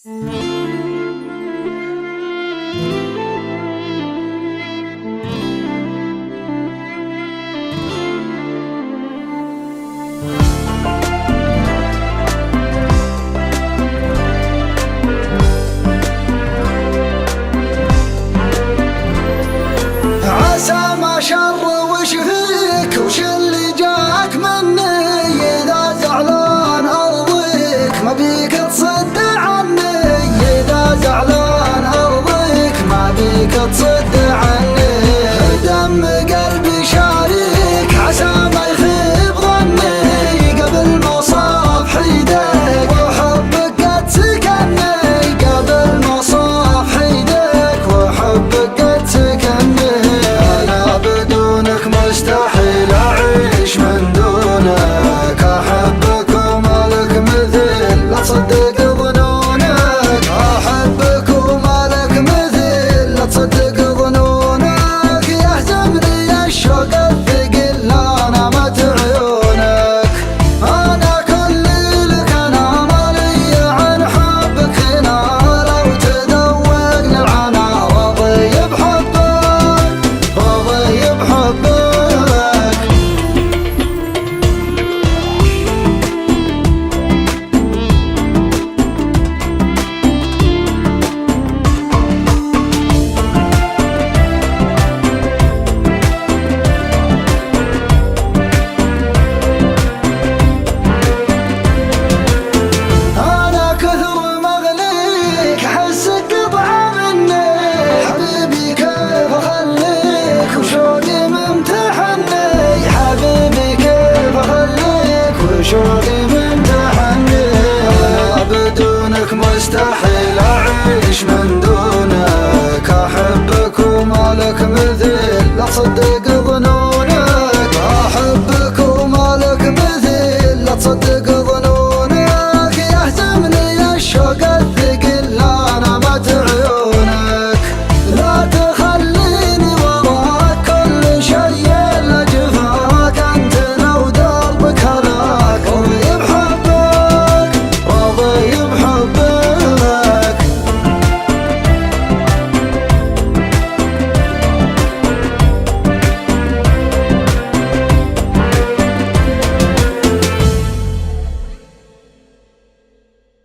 عسى ما شر وش فيك وش اللي جاك مني، إذا زعلان أرضيك ما بيك تصد عني، إذا زعلان أرضيك ما بيك تصد عني. دم قلبي شاريك عسى ما يخيب ظني، قبل ما صاف حيدك وحبك قد سكني، قبل ما صاف حيدك وحبك قد سكني. مستحيل أعيش من دونك، أحبك وما لك مثيل لا تصدق ظنونك، أحبك وما لك مثيل لا تصدق ظنونك. يهزمني الشوق الثقيل لا نامت عيونك، أنا كل لك أنا مالي عن حبك غنى، لو تذوقني العنا راضي بحبك راضي بحبك. شوقي من تحني، أنا بدونك مستحيل أعيش من دونك.